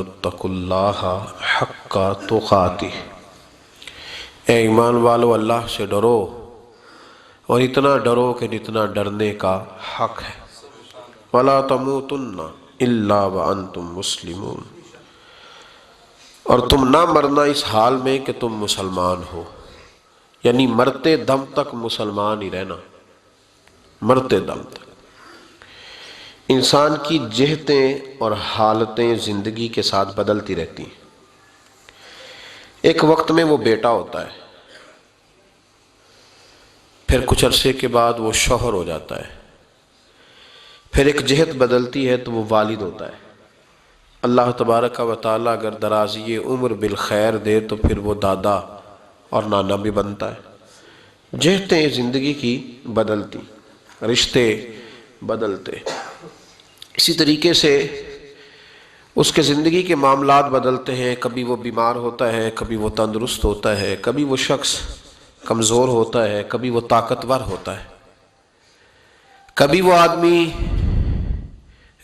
اتقوا اللہ حق تقاتہ، اے ایمان والو اللہ سے ڈرو اور اتنا ڈرو کہ جتنا ڈرنے کا حق ہے۔ ولا تموتن الا وانتم مسلمون، اور تم نہ مرنا اس حال میں کہ تم مسلمان ہو، یعنی مرتے دم تک مسلمان ہی رہنا، مرتے دم تک۔ انسان کی جہتیں اور حالتیں زندگی کے ساتھ بدلتی رہتی ہیں۔ ایک وقت میں وہ بیٹا ہوتا ہے، پھر کچھ عرصے کے بعد وہ شوہر ہو جاتا ہے، پھر ایک جہت بدلتی ہے تو وہ والد ہوتا ہے۔ اللہ تبارک و تعالیٰ اگر درازی عمر بالخیر دے تو پھر وہ دادا اور نانا بھی بنتا ہے۔ جہتیں زندگی کی بدلتی، رشتے بدلتے، اسی طریقے سے اس کے زندگی کے معاملات بدلتے ہیں۔ کبھی وہ بیمار ہوتا ہے، کبھی وہ تندرست ہوتا ہے، کبھی وہ شخص کمزور ہوتا ہے، کبھی وہ طاقتور ہوتا ہے، کبھی وہ آدمی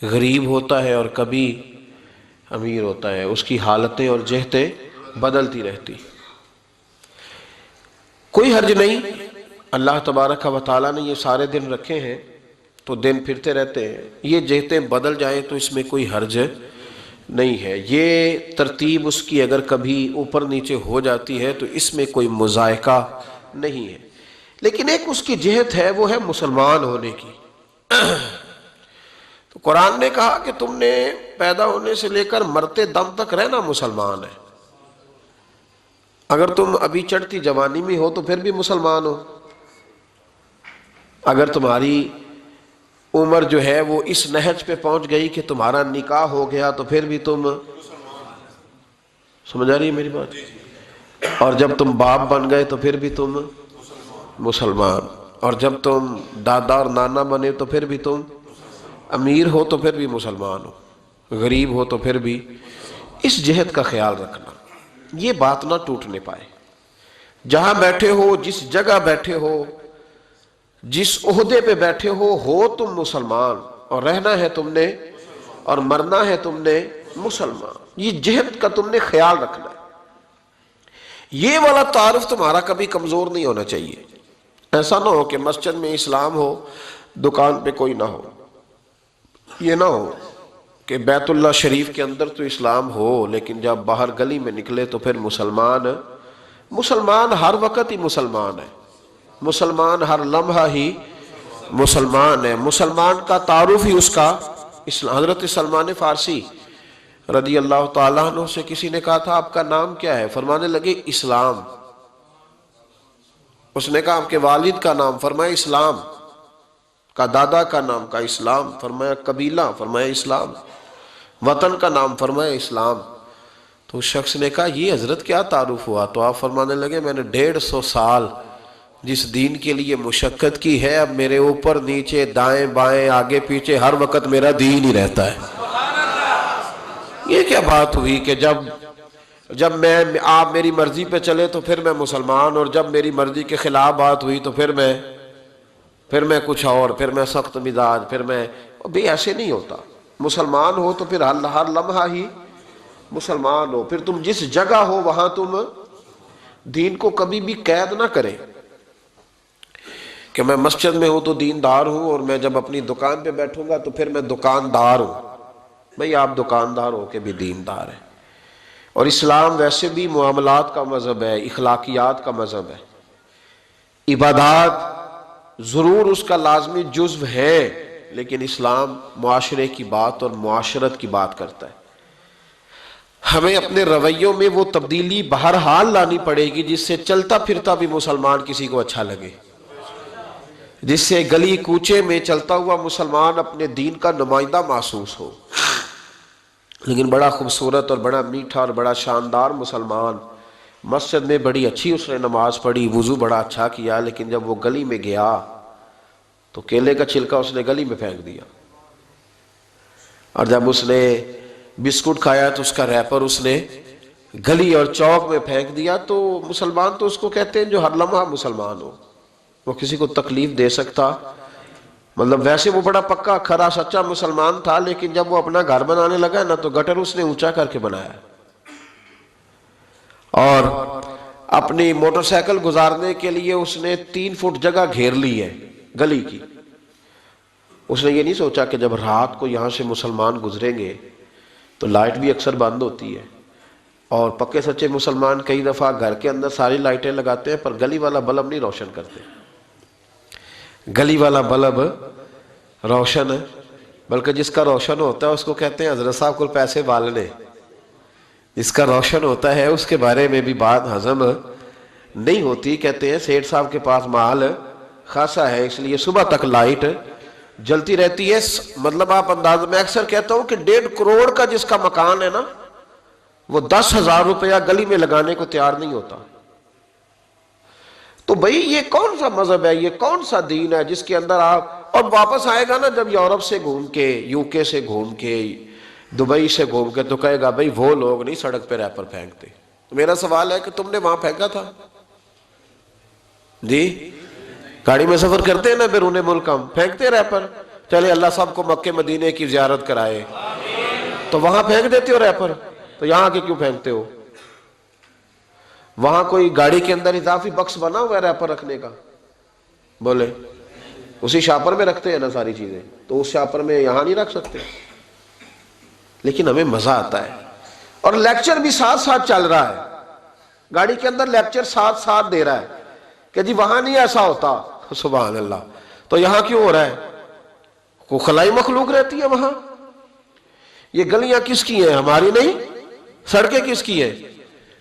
غریب ہوتا ہے اور کبھی امیر ہوتا ہے۔ اس کی حالتیں اور جہتیں بدلتی رہتی۔ کوئی حرج نہیں، اللہ تبارک و تعالیٰ نے یہ سارے دن رکھے ہیں تو دن پھرتے رہتے ہیں، یہ جہتیں بدل جائیں تو اس میں کوئی حرج نہیں ہے۔ یہ ترتیب اس کی اگر کبھی اوپر نیچے ہو جاتی ہے تو اس میں کوئی مذائقہ نہیں ہے، لیکن ایک اس کی جہت ہے، وہ ہے مسلمان ہونے کی۔ تو قرآن نے کہا کہ تم نے پیدا ہونے سے لے کر مرتے دم تک رہنا مسلمان ہے۔ اگر تم ابھی چڑھتی جوانی میں ہو تو پھر بھی مسلمان ہو، اگر تمہاری عمر جو ہے وہ اس نہج پہ پہنچ گئی کہ تمہارا نکاح ہو گیا تو پھر بھی تم، سمجھ آ رہی ہے میری بات؟ اور جب تم باپ بن گئے تو پھر بھی تم مسلمان، اور جب تم دادا اور نانا بنے تو پھر بھی تم، امیر ہو تو پھر بھی مسلمان ہو، غریب ہو تو پھر بھی۔ اس جہت کا خیال رکھنا، یہ بات نہ ٹوٹنے پائے۔ جہاں بیٹھے ہو، جس جگہ بیٹھے ہو، جس عہدے پہ بیٹھے ہو تم مسلمان، اور رہنا ہے تم نے اور مرنا ہے تم نے مسلمان۔ یہ جہت کا تم نے خیال رکھنا ہے۔ یہ والا تعارف تمہارا کبھی کمزور نہیں ہونا چاہیے۔ ایسا نہ ہو کہ مسجد میں اسلام ہو، دکان پہ کوئی نہ ہو۔ یہ نہ ہو کہ بیت اللہ شریف کے اندر تو اسلام ہو لیکن جب باہر گلی میں نکلے تو پھر مسلمان ہر وقت ہی مسلمان ہے، مسلمان ہر لمحہ ہی مسلمان ہے۔ مسلمان کا تعارف ہی اس کا اسلام۔ حضرت سلمان فارسی رضی اللہ تعالیٰ عنہ سے کسی نے کہا تھا آپ کا نام کیا ہے؟ فرمانے لگے اسلام۔ اس نے کہا آپ کے والد کا نام؟ فرمایا اسلام۔ کا دادا کا نام؟ کا اسلام۔ فرمایا قبیلہ؟ فرمایا اسلام۔ وطن کا نام؟ فرمایا اسلام۔ تو اس شخص نے کہا یہ حضرت کیا تعارف ہوا؟ تو آپ فرمانے لگے میں نے 150 سال جس دین کے لیے مشقت کی ہے، اب میرے اوپر نیچے دائیں بائیں آگے پیچھے ہر وقت میرا دین ہی رہتا ہے۔ یہ کیا بات ہوئی کہ جب آپ میری مرضی پہ چلے تو پھر میں مسلمان، اور جب میری مرضی کے خلاف بات ہوئی تو پھر میں کچھ اور، پھر میں سخت مزاج، پھر میں بھی ایسے نہیں ہوتا۔ مسلمان ہو تو پھر ہر لمحہ ہی مسلمان ہو۔ پھر تم جس جگہ ہو وہاں تم دین کو کبھی بھی قید نہ کرے کہ میں مسجد میں ہوں تو دیندار ہوں، اور میں جب اپنی دکان پہ بیٹھوں گا تو پھر میں دکاندار ہوں۔ بھئی آپ دکاندار ہو کے بھی دیندار ہیں۔ اور اسلام ویسے بھی معاملات کا مذہب ہے، اخلاقیات کا مذہب ہے۔ عبادات ضرور اس کا لازمی جزو ہے، لیکن اسلام معاشرے کی بات اور معاشرت کی بات کرتا ہے۔ ہمیں اپنے رویوں میں وہ تبدیلی بہرحال لانی پڑے گی جس سے چلتا پھرتا بھی مسلمان کسی کو اچھا لگے، جس سے گلی کوچے میں چلتا ہوا مسلمان اپنے دین کا نمائندہ محسوس ہو۔ لیکن بڑا خوبصورت اور بڑا میٹھا اور بڑا شاندار مسلمان، مسجد میں بڑی اچھی اس نے نماز پڑھی، وضو بڑا اچھا کیا، لیکن جب وہ گلی میں گیا تو کیلے کا چھلکا اس نے گلی میں پھینک دیا، اور جب اس نے بسکٹ کھایا تو اس کا ریپر اس نے گلی اور چوک میں پھینک دیا۔ تو مسلمان تو اس کو کہتے ہیں جو ہر لمحہ مسلمان ہو، وہ کسی کو تکلیف دے سکتا، مطلب ویسے وہ بڑا پکا کھرا سچا مسلمان تھا، لیکن جب وہ اپنا گھر بنانے لگا نا تو گٹر اس نے اونچا کر کے بنایا، اور اپنی موٹر سائیکل گزارنے کے لیے اس نے 3 فٹ جگہ گھیر لی ہے گلی کی۔ اس نے یہ نہیں سوچا کہ جب رات کو یہاں سے مسلمان گزریں گے تو لائٹ بھی اکثر بند ہوتی ہے، اور پکے سچے مسلمان کئی دفعہ گھر کے اندر ساری لائٹیں لگاتے ہیں پر گلی والا بلب نہیں روشن کرتے۔ گلی والا بلب روشن ہے، بلکہ جس کا روشن ہوتا ہے اس کو کہتے ہیں حضرت صاحب کو پیسے والنے، جس کا روشن ہوتا ہے اس کے بارے میں بھی بات ہضم نہیں ہوتی۔ کہتے ہیں سیٹھ صاحب کے پاس مال خاصا ہے اس لیے صبح تک لائٹ جلتی رہتی ہے۔ مطلب آپ انداز میں اکثر کہتا ہوں کہ 1.5 کروڑ کا جس کا مکان ہے نا، وہ 10,000 روپیہ گلی میں لگانے کو تیار نہیں ہوتا۔ تو بھئی یہ کون سا مذہب ہے، یہ کون سا دین ہے جس کے اندر آپ، اور واپس آئے گا نا جب یورپ سے گھوم کے، یو کے سے گھوم کے، دبئی سے گھوم کے، تو کہے گا بھئی وہ لوگ نہیں سڑک پہ ریپر پھینکتے۔ تو میرا سوال ہے کہ تم نے وہاں پھینکا تھا؟ جی گاڑی میں سفر کرتے ہیں نا بیرون ملک، ہم پھینکتے ریپر؟ چلے اللہ سب کو مکے مدینے کی زیارت کرائے، تو وہاں پھینک دیتے ہو ریپر، تو یہاں کے کیوں پھینکتے ہو؟ وہاں کوئی گاڑی کے اندر اضافی بکس بنا ہوا ہے ریپر رکھنے کا؟ بولے اسی شاپر میں رکھتے ہیں نا ساری چیزیں، تو اس شاپر میں یہاں نہیں رکھ سکتے؟ لیکن ہمیں مزہ آتا ہے، اور لیکچر بھی ساتھ ساتھ چل رہا ہے، گاڑی کے اندر لیکچر ساتھ ساتھ دے رہا ہے کہ جی وہاں نہیں ایسا ہوتا۔ سبحان اللہ، تو یہاں کیوں ہو رہا ہے؟ کوئی خلائی مخلوق رہتی ہے وہاں؟ یہ گلیاں کس کی ہیں؟ ہماری نہیں؟ سڑکیں کس کی ہیں؟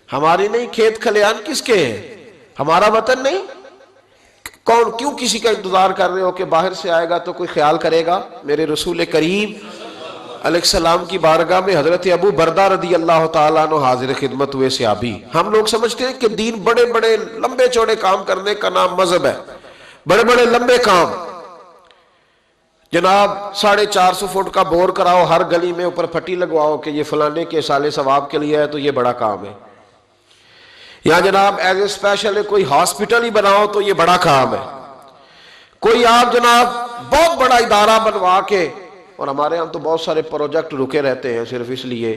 ہماری نہیں؟ کھیت کھلیان کس کے ہیں؟ ہمارا وطن نہیں؟ کون کیوں کسی کا انتظار کر رہے ہو کہ باہر سے آئے گا تو کوئی خیال کرے گا؟ میرے رسول کریم علیہ السلام کی بارگاہ میں حضرت ابو بردہ رضی اللہ تعالیٰ عنہ حاضر خدمت ہوئے صحابی۔ ہم لوگ سمجھتے ہیں کہ دین بڑے بڑے لمبے چوڑے کام کرنے کا نام مذہب ہے، بڑے بڑے لمبے کام، جناب 450 فٹ کا بور کراؤ، ہر گلی میں اوپر پھٹی لگواؤ کہ یہ فلانے کے سالے ثواب کے لیے ہے، تو یہ بڑا کام ہے۔ یا جناب ایز اے اسپیشل کوئی ہاسپٹل ہی بناؤ تو یہ بڑا کام ہے۔ کوئی آپ جناب بہت بڑا ادارہ بنوا کے، اور ہمارے ہاں تو بہت سارے پروجیکٹ رکے رہتے ہیں صرف اس لیے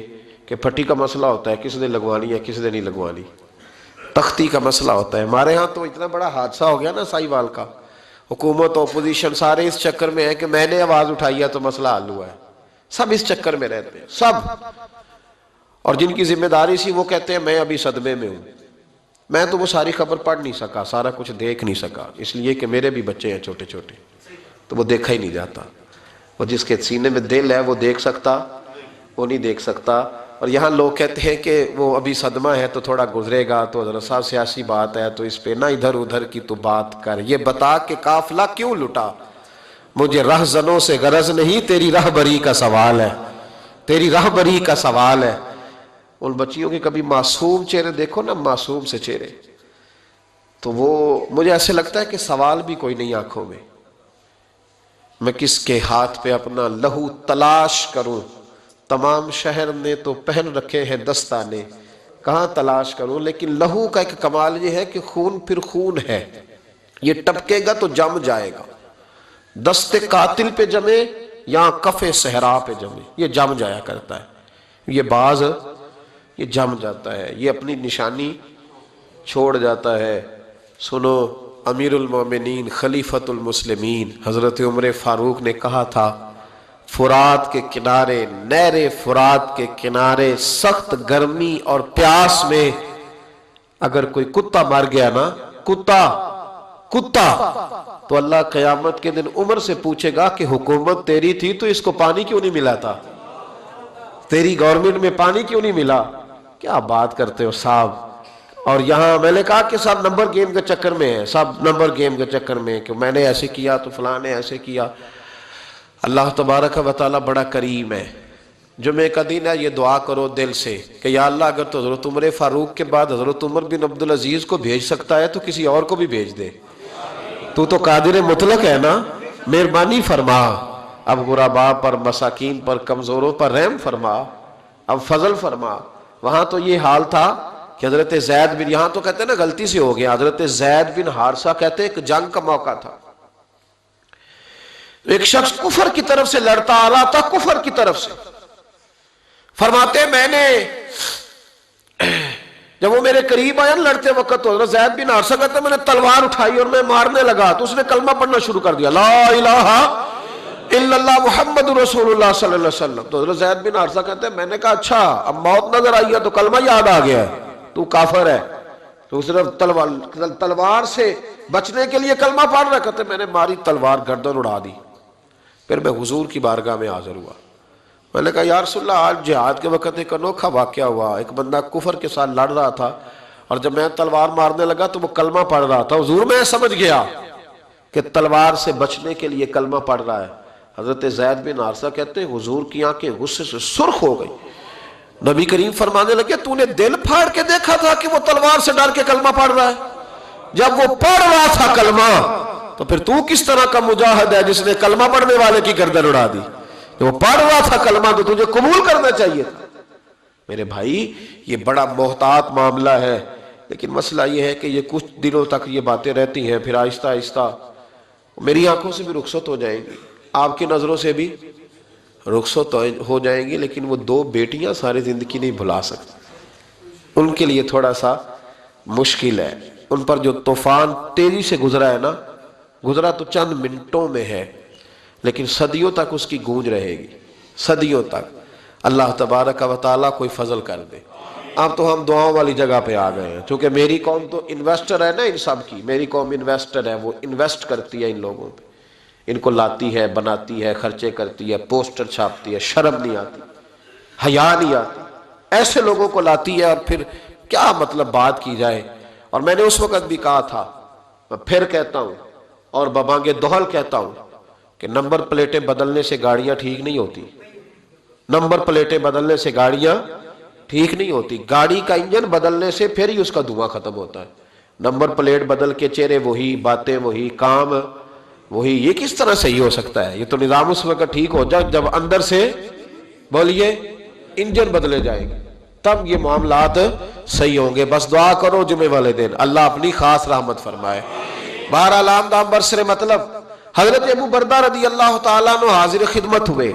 کہ پھٹی کا مسئلہ ہوتا ہے، کس نے لگوانی ہے کس نے نہیں لگوانی، تختی کا مسئلہ ہوتا ہے۔ ہمارے ہاں تو اتنا بڑا حادثہ ہو گیا نا سائی وال کا، حکومت اپوزیشن سارے اس چکر میں ہے کہ میں نے آواز اٹھائی ہے تو مسئلہ حل ہوا ہے، سب اس چکر میں رہتے ہیں سب، اور جن کی ذمہ داری سی وہ کہتے ہیں میں ابھی صدمے میں ہوں، میں تو وہ ساری خبر پڑھ نہیں سکا، سارا کچھ دیکھ نہیں سکا، اس لیے کہ میرے بھی بچے ہیں چھوٹے چھوٹے، تو وہ دیکھا ہی نہیں جاتا۔ وہ جس کے سینے میں دل ہے وہ دیکھ سکتا، وہ نہیں دیکھ سکتا۔ اور یہاں لوگ کہتے ہیں کہ وہ ابھی صدمہ ہے تو تھوڑا گزرے گا، تو حضرت صاحب سیاسی بات ہے تو اس پہ نہ ادھر ادھر کی تو بات کر، یہ بتا کہ قافلہ کیوں لٹا؟ مجھے رہزنوں سے غرض نہیں، تیری رہبری کا سوال ہے، تیری رہبری کا سوال ہے۔ ان بچیوں کے کبھی معصوم چہرے دیکھو نا، معصوم سے چہرے، تو وہ مجھے ایسے لگتا ہے کہ سوال بھی کوئی نہیں آنکھوں میں، میں کس کے ہاتھ پہ اپنا لہو تلاش کروں؟ تمام شہر نے تو پہن رکھے ہیں دستانے، کہاں تلاش کروں؟ لیکن لہو کا ایک کمال یہ ہے کہ خون پھر خون ہے، یہ ٹپکے گا تو جم جائے گا، دست قاتل پہ جمے یا کف صحرا پہ جمے، یہ جم جایا کرتا ہے، یہ باز یہ جم جاتا ہے، یہ اپنی نشانی چھوڑ جاتا ہے۔ سنو، امیر المومنین خلیفۃ المسلمین حضرت عمر فاروق نے کہا تھا، فرات کے کنارے، نہر فرات کے کنارے سخت گرمی اور پیاس میں اگر کوئی کتا مر گیا نا، کتا، تو اللہ قیامت کے دن عمر سے پوچھے گا کہ حکومت تیری تھی تو اس کو پانی کیوں نہیں ملا تھا؟ تیری گورنمنٹ میں پانی کیوں نہیں ملا؟ کیا بات کرتے ہو صاحب۔ اور یہاں میں نے کہا کہ سب نمبر گیم کے چکر میں ہیں، سب نمبر گیم کے چکر میں، کہ میں نے ایسے کیا تو فلاں نے ایسے کیا۔ اللہ تبارک و تعالیٰ بڑا کریم ہے۔ جمعہ کا دن ہے، یہ دعا کرو دل سے کہ یا اللہ اگر تو حضرت عمر فاروق کے بعد حضرت عمر بن عبدالعزیز کو بھیج سکتا ہے تو کسی اور کو بھی بھیج دے، تو قادر مطلق ہے نا، مہربانی فرما، اب غرباء پر، مساکین پر، کمزوروں پر رحم فرما، اب فضل فرما۔ وہاں تو یہ حال تھا کہ حضرت زید بن، یہاں تو کہتے ہیں نا غلطی سے ہو گیا، حضرت زید بن حارثہ کہتے ہیں کہ جنگ کا موقع تھا، ایک شخص کفر کی طرف سے لڑتا آ رہا تھا، کفر کی طرف سے. فرماتے میں نے جب وہ میرے قریب آیا لڑتے وقت تو حضرت زید بن حارثہ کہتے میں نے تلوار اٹھائی اور میں مارنے لگا تو اس نے کلمہ پڑھنا شروع کر دیا، لا الہ الا اللہ محمد رسول اللہ صلی اللہ علیہ وسلم. تو حضرت زید بن حارثہ کہتے ہیں میں نے کہا اچھا اب موت نظر آئی ہے تو کلمہ یاد آ گیا ہے، تو کافر ہے. تو صرف تلوار سے بچنے کے لیے کلمہ پڑھ رہا. کہتے میں نے ماری تلوار گردن اڑا دی. پھر میں حضور کی بارگاہ میں حاضر ہوا. میں نے کہا یا رسول اللہ آج جہاد کے وقت ایک انوکھا واقعہ ہوا. ایک بندہ کفر کے ساتھ لڑ رہا تھا اور جب میں تلوار مارنے لگا تو وہ کلمہ پڑھ رہا تھا. حضور میں سمجھ گیا کہ تلوار سے بچنے کے لیے کلمہ پڑھ رہا ہے. حضرت زید بن حارثہ کہتے ہیں حضور کی آنکھیں غصے سے سرخ ہو گئی. نبی کریم فرمانے لگے تو نے دل پھاڑ کے دیکھا تھا کہ وہ تلوار سے ڈر کے کلمہ پڑھ رہا ہے؟ جب وہ پڑھ رہا تھا کلمہ تو پھر تو کس طرح کا مجاہد ہے جس نے کلمہ پڑھنے والے کی گردن اڑا دی؟ وہ پڑھ رہا تھا کلمہ تو تجھے قبول کرنا چاہیے تھا. میرے بھائی یہ بڑا محتاط معاملہ ہے، لیکن مسئلہ یہ ہے کہ یہ کچھ دنوں تک یہ باتیں رہتی ہیں، پھر آہستہ آہستہ میری آنکھوں سے بھی رخصت ہو جائیں گی، آپ کی نظروں سے بھی رخصت ہو جائیں گی. لیکن وہ دو بیٹیاں ساری زندگی نہیں بھلا سکتی، ان کے لیے تھوڑا سا مشکل ہے. ان پر جو طوفان تیزی سے گزرا ہے نا، گزرا تو چند منٹوں میں ہے لیکن صدیوں تک اس کی گونج رہے گی، صدیوں تک. اللہ تبارک و تعالیٰ کوئی فضل کر دے. اب تو ہم دعاؤں والی جگہ پہ آ گئے ہیں، چونکہ میری قوم تو انویسٹر ہے نا ان سب کی. میری قوم انویسٹر ہے، وہ انویسٹ کرتی ہے ان لوگوں پہ، ان کو لاتی ہے، بناتی ہے، خرچے کرتی ہے، پوسٹر چھاپتی ہے، شرم نہیں آتی، حیا نہیں آتی، ایسے لوگوں کو لاتی ہے. اور پھر کیا مطلب بات کی جائے. اور میں نے اس وقت بھی کہا تھا، میں پھر کہتا ہوں اور ببانگ دوہل کہتا ہوں کہ نمبر پلیٹیں بدلنے سے گاڑیاں ٹھیک نہیں ہوتی. نمبر پلیٹیں بدلنے سے گاڑیاں ٹھیک نہیں ہوتی. گاڑی کا انجن بدلنے سے پھر ہی اس کا دھواں ختم ہوتا ہے. نمبر پلیٹ بدل کے چہرے وہی، باتیں وہی، کام وہی، یہ کس طرح صحیح ہو سکتا ہے؟ یہ تو نظام اس وقت ٹھیک ہو جائے جب اندر سے بولیے انجن بدلے جائیں گے، تب یہ معاملات صحیح ہوں گے. بس دعا کرو جمعے والے دن اللہ اپنی خاص رحمت فرمائے. بہرحال آمدہ برسر مطلب حضرت ابو بردہ رضی اللہ تعالیٰ عنہ حاضر خدمت ہوئے.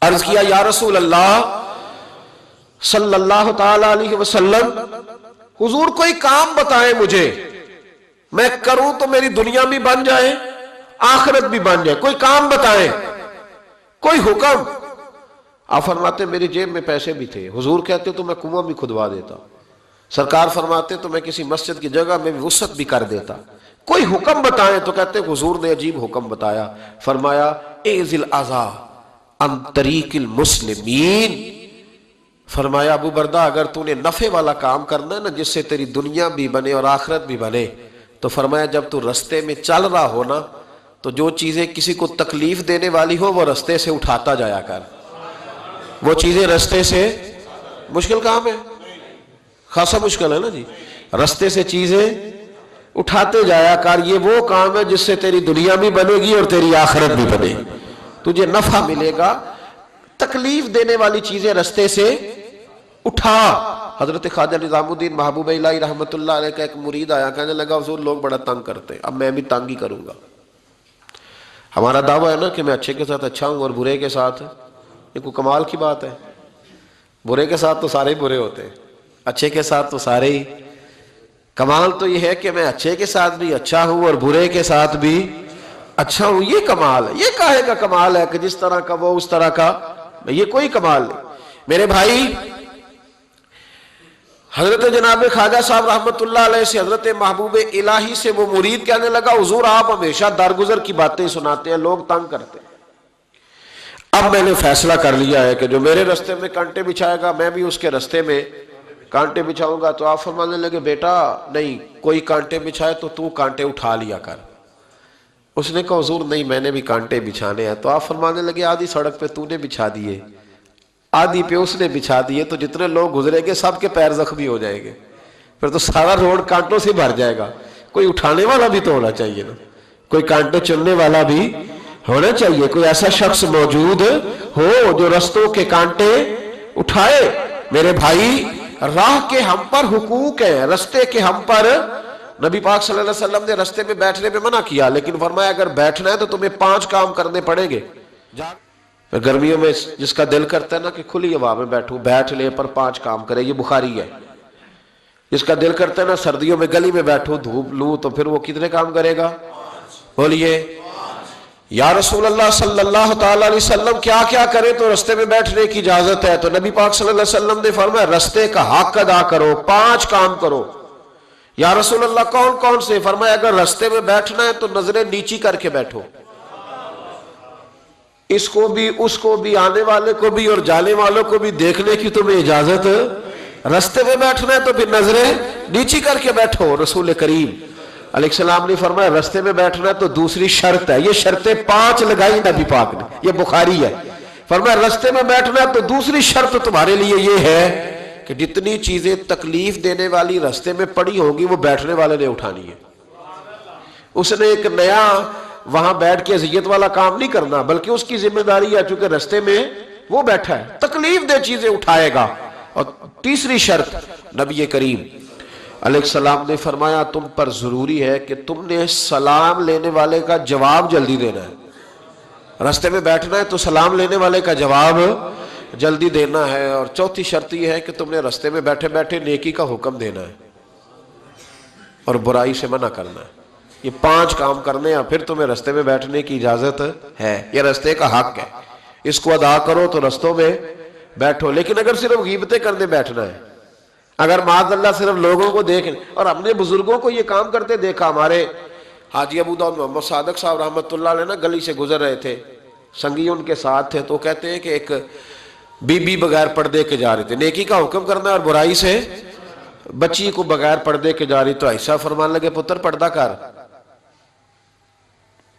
عرض کیا یا رسول اللہ صلی اللہ تعالیٰ علیہ وسلم، حضور کوئی کام بتائیں مجھے، میں کروں تو میری دنیا بھی بن جائے آخرت بھی بن جائے. کوئی کام بتائیں، کوئی حکم. آپ فرماتے میری جیب میں پیسے بھی تھے. حضور کہتے تو میں کنواں بھی کھدوا دیتا. سرکار فرماتے تو میں کسی مسجد کی جگہ میں وسعت بھی کر دیتا. کوئی حکم بتائیں تو کہتے حضور نے عجیب حکم بتایا. فرمایا اعزل اذی عن طریق المسلمین. فرمایا ابو بردہ اگر تو نے نفع والا کام کرنا ہے نا جس سے تیری دنیا بھی بنے اور آخرت بھی بنے، تو فرمایا جب تو رستے میں چل رہا ہو نا تو جو چیزیں کسی کو تکلیف دینے والی ہو وہ رستے سے اٹھاتا جایا کر. وہ چیزیں رستے سے، مشکل کام ہے، خاصا مشکل ہے نا جی. رستے سے چیزیں اٹھاتے جایا کر. یہ وہ کام ہے جس سے تیری دنیا بھی بنے گی اور تیری آخرت بھی بنے گی، تجھے نفع ملے گا. تکلیف دینے والی چیزیں رستے سے اٹھا. حضرت خواجہ نظام الدین محبوب الہی رحمت اللہ علیہ کا ایک مرید آیا، کہنے لگا حضور لوگ بڑا تنگ کرتے ہیں، اب میں بھی تنگ ہی کروں گا. ہمارا دعویٰ ہے نا کہ میں اچھے کے ساتھ اچھا ہوں اور برے کے ساتھ، یہ کوئی کمال کی بات ہے. برے کے ساتھ تو سارے ہی برے ہوتے ہیں، اچھے کے ساتھ تو سارے ہی. کمال تو یہ ہے کہ میں اچھے کے ساتھ بھی اچھا ہوں اور برے کے ساتھ بھی اچھا ہوں. یہ کمال ہے. یہ کاہے کا کمال ہے کہ جس طرح کا وہ اس طرح کا؟ یہ کوئی کمال نہیں. میرے بھائی حضرت جناب خواجہ صاحب رحمت اللہ علیہ سے حضرت محبوب الہی سے وہ مرید کہنے لگا حضور آپ ہمیشہ درگزر کی باتیں سناتے ہیں، لوگ تنگ کرتے ہیں. اب میں نے فیصلہ کر لیا ہے کہ جو میرے رستے میں کانٹے بچھائے گا میں بھی اس کے رستے میں کانٹے بچھاؤں گا. تو آپ فرمانے لگے بیٹا نہیں، کوئی کانٹے بچھائے تو کانٹے اٹھا لیا کر. اس نے کہا حضور نہیں میں نے بھی کانٹے بچھانے ہیں. تو آپ فرمانے لگے آدھی سڑک پہ تو نے بچھا دیے، آدھی پہ اس نے بچھا دیے، تو جتنے لوگ گزرے گے سب کے پیر زخمی ہو جائیں گے، پھر تو سارا روڈ کانٹوں سے بھر جائے گا. کوئی اٹھانے والا بھی تو ہونا چاہیے نا، کوئی کانٹے چننے والا بھی ہونا چاہیے. کوئی ایسا شخص موجود ہو جو رستوں کے کانٹے اٹھائے. میرے بھائی راہ کے ہم پر حقوق ہیں، رستے کے ہم پر نبی پاک صلی اللہ علیہ وسلم نے رستے میں بیٹھنے پہ منع کیا، لیکن فرمایا اگر بیٹھنا ہے تو تمہیں 5 کام کرنے پڑیں گے۔ پھر گرمیوں میں جس کا دل کرتا ہے نا کہ کھلی ہوا میں بیٹھوں، بیٹھ لے پر 5 کام کرے، یہ بخاری ہے۔ جس کا دل کرتا ہے نا سردیوں میں گلی میں بیٹھوں دھوپ لوں، تو پھر وہ کتنے کام کرے گا؟ بولیے یا رسول اللہ صلی اللہ تعالیٰ علیہ وسلم کیا کیا کرے تو رستے میں بیٹھنے کی اجازت ہے؟ تو نبی پاک صلی اللہ علیہ وسلم نے فرمایا رستے کا حق ادا کرو، 5 کام کرو۔ یا رسول اللہ کون کون سے؟ فرمایا اگر رستے میں بیٹھنا ہے تو نظریں نیچی کر کے بیٹھو، اس کو بھی اس کو بھی، آنے والے کو بھی اور جانے والوں کو بھی دیکھنے کی تمہیں اجازت۔ رستے میں بیٹھنا ہے تو پھر نظریں نیچی کر کے بیٹھو۔ رسول کریم علیہ السلام نے فرمایا رستے میں بیٹھنا ہے تو دوسری شرط ہے، یہ شرطیں 5 لگائی نبی پاک نے، یہ بخاری ہے۔ فرمایا رستے میں بیٹھنا ہے تو دوسری شرط تمہارے لیے یہ ہے کہ جتنی چیزیں تکلیف دینے والی رستے میں پڑی ہوگی وہ بیٹھنے والے نے اٹھانی ہے۔ اس نے ایک نیا وہاں بیٹھ کے اذیت والا کام نہیں کرنا، بلکہ اس کی ذمہ داری ہے چونکہ رستے میں وہ بیٹھا ہے، تکلیف دہ چیزیں اٹھائے گا۔ اور تیسری شرط نبی کریم علیہ السلام نے فرمایا تم پر ضروری ہے کہ تم نے سلام لینے والے کا جواب جلدی دینا ہے۔ رستے میں بیٹھنا ہے تو سلام لینے والے کا جواب جلدی دینا ہے۔ اور چوتھی شرط یہ ہے کہ تم نے رستے میں بیٹھے بیٹھے نیکی کا حکم دینا ہے اور برائی سے منع کرنا ہے۔ یہ 5 کام کرنے ہیں، پھر تمہیں رستے میں بیٹھنے کی اجازت ہے، یہ رستے کا حق ہے، اس کو ادا کرو تو رستوں میں بیٹھو۔ لیکن اگر صرف غیبتیں کرنے بیٹھنا ہے، اگر معاذ اللہ صرف لوگوں کو دیکھ، اور ہم نے بزرگوں کو یہ کام کرتے دیکھا، ہمارے حاجی ابو داؤد محمد صادق صاحب رحمۃ اللہ علیہ نا گلی سے گزر رہے تھے، سنگی ان کے ساتھ تھے، تو کہتے ہیں کہ ایک بی بی بغیر پردے کے جا رہے تھے، نیکی کا حکم کرنا اور برائی سے بچی کو بغیر پردے کے جا رہی، تو ایسا فرمان لگے پتر پردہ کر۔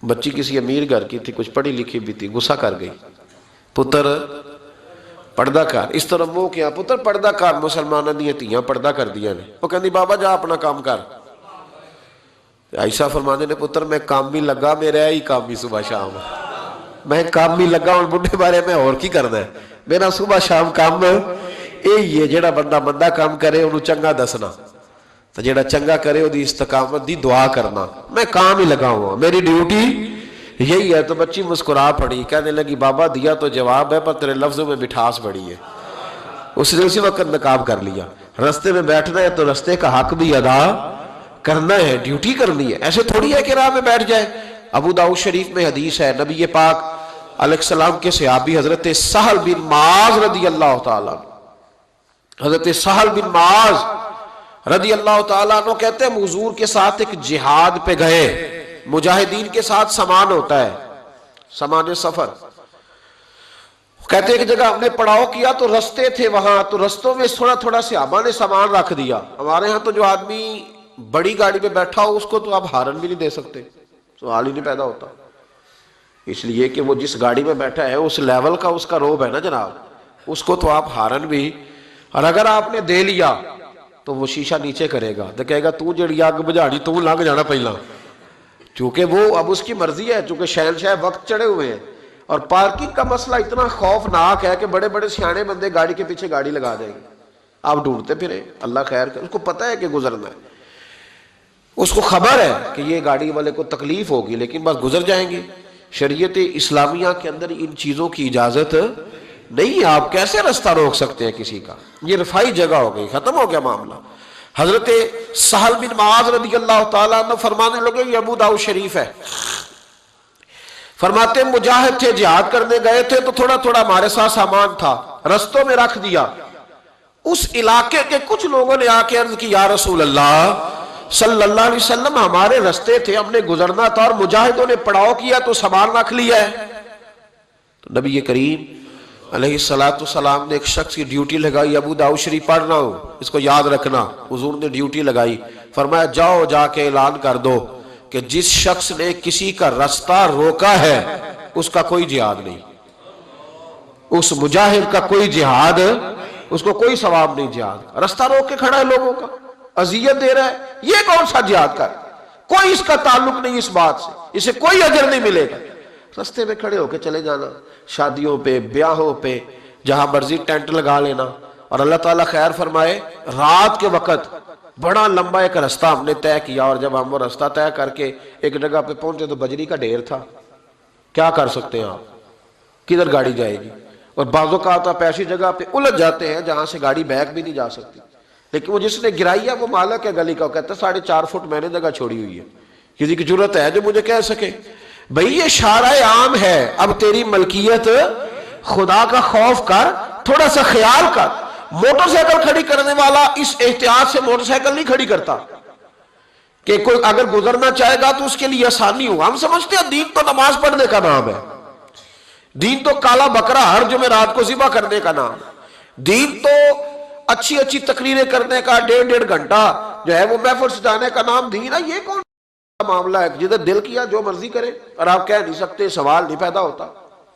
بچی کسی امیر گھر کی تھی، کچھ پڑھی لکھی بھی تھی، غصہ کر گئی، پتر پردہ کر۔ اس طرح وہ کیا پتر پردہ کر، مسلمانہ دیاں تیاں پردہ کر دیا نے۔ وہ کہندی بابا جا اپنا کام کر۔ ایسا فرمانے نے پتر میں کام بھی لگا، میرا ہی کام بھی صبح شام، میں کام بھی لگا اور بڑھے بارے میں اور کی کرنا ہے، میرا صبح شام کام یہ جڑا بندہ بندہ کام کرے انہوں چنگا دسنا، تو جڑا چنگا کرے وہ دی استقامت دی دعا کرنا، میں کام ہی لگا ہوا، میری ڈیوٹی یہی ہے۔ تو بچی مسکرا پڑی، کہنے لگی بابا دیا تو جواب ہے پر تیرے لفظوں میں مٹھاس بڑی ہے۔ اس نے اسی وقت نقاب کر لیا۔ رستے میں بیٹھنا ہے تو رستے کا حق بھی ادا کرنا ہے، ڈیوٹی کرنی ہے، ایسے تھوڑی ہے کہ راہ میں بیٹھ جائے۔ ابو داؤد شریف میں حدیث ہے، نبی پاک علیہ السلام کے صحابی حضرت سہل بن معاذ رضی اللہ تعالیٰ، حضرت سہل بن معاذ رضی اللہ تعالیٰ عنہ کہتے ہیں حضور کے ساتھ ایک جہاد پہ گئے، مجاہدین کے ساتھ سامان ہوتا ہے، سامان سفر، کہتے ہیں کہ جگہ ہم نے پڑاؤ کیا تو رستے تھے وہاں، تو رستوں میں تھوڑا تھوڑا صحابہ نے سامان رکھ دیا۔ ہمارے ہاں تو جو آدمی بڑی گاڑی پہ بیٹھا ہو اس کو تو آپ ہارن بھی نہیں دے سکتے، سوال ہی نہیں پیدا ہوتا، اس لیے کہ وہ جس گاڑی میں بیٹھا ہے اس لیول کا اس کا روب ہے نا جناب، اس کو تو آپ ہارن بھی، اور اگر آپ نے دے لیا تو وہ شیشہ نیچے کرے گا تو کہے گا تو جڑی آگ بجھاڑی تو لنگ جانا پہلا، چونکہ وہ اب اس کی مرضی ہے، چونکہ شہنشاہ وقت چڑھے ہوئے ہیں۔ اور پارکنگ کا مسئلہ اتنا خوفناک ہے کہ بڑے بڑے سیانے بندے گاڑی کے پیچھے گاڑی لگا دیں گے، آپ ڈھونڈتے پھریں، اللہ خیر کرے، اس کو پتہ ہے کہ گزرنا ہے، اس کو خبر ہے کہ یہ گاڑی والے کو تکلیف ہوگی لیکن بس گزر جائیں گے۔ شریعت اسلامیہ کے اندر ان چیزوں کی اجازت نہیں ہے، آپ کیسے رستہ روک سکتے ہیں کسی کا؟ یہ رفائی جگہ ہو گئی، ختم ہو گیا معاملہ۔ حضرت سہل بن معاذ رضی اللہ تعالیٰ عنہ فرمانے لگے، یہ ابو داؤد شریف ہے، فرماتے مجاہد تھے، جہاد کرنے گئے تھے تو تھوڑا تھوڑا ہمارے ساتھ سامان تھا، رستوں میں رکھ دیا۔ اس علاقے کے کچھ لوگوں نے آ کے عرض کی، یا رسول اللہ صلی اللہ علیہ وسلم ہمارے رستے تھے، ہم نے گزرنا تھا اور مجاہدوں نے پڑاؤ کیا تو سامان رکھ لیا ہے۔ تو نبی کریم علیہ السلام نے ایک شخص کی ڈیوٹی لگائی، ابو داؤد شریف پڑھ رہا ہوں اس کو یاد رکھنا، حضور نے ڈیوٹی لگائی، فرمایا جاؤ جا کے اعلان کر دو کہ جس شخص نے کسی کا رستہ روکا ہے اس کا کوئی جہاد نہیں، اس مجاہد کا کوئی جہاد، اس کو کوئی ثواب نہیں جہاد، رستہ روک کے کھڑا ہے لوگوں کا، اذیت دے رہا ہے، یہ کون سا جہاد کر، کوئی اس کا تعلق نہیں اس بات سے، اسے کوئی اجر نہیں ملے گا۔ رستے میں کھڑے ہو کے چلے جانا، شادیوں پہ، بیاہوں پہ، جہاں مرضی ٹینٹ لگا لینا، اور اللہ تعالیٰ خیر فرمائے رات کے وقت بڑا لمبا ایک راستہ ہم نے طے کیا، اور جب ہم وہ راستہ طے کر کے ایک جگہ پہ پہنچے تو بجری کا ڈھیر تھا. کیا کر سکتے ہیں آپ؟ کدھر گاڑی جائے گی؟ اور بعض اوقات آپ ایسی جگہ پہ الجھ جاتے ہیں جہاں سے گاڑی بیک بھی نہیں جا سکتی. لیکن وہ جس نے گرائی ہے وہ مالک ہے گلی کا، وہ کہتا ہے 4.5 فٹ میں نے جگہ چھوڑی ہوئی ہے، کسی کی ضرورت ہے جو مجھے کہہ سکے؟ بھئی یہ شارع عام ہے، اب تیری ملکیت خدا کا خوف کر، تھوڑا سا خیال کر. موٹر سائیکل کھڑی کرنے والا اس احتیاط سے موٹر سائیکل نہیں کھڑی کرتا کہ کوئی اگر گزرنا چاہے گا تو اس کے لیے آسانی ہو. ہم سمجھتے ہیں دین تو نماز پڑھنے کا نام ہے، دین تو کالا بکرا ہر جمعرات کو ذبح کرنے کا نام ہے، دین تو اچھی اچھی تقریریں کرنے کا 1.5 گھنٹہ جو ہے وہ محفل سجانے کا نام دین ہے. یہ کون معاملہ ہے جدھر دل کیا جو مرضی کرے؟ اور آپ کہہ نہیں سکتے، سوال نہیں پیدا ہوتا.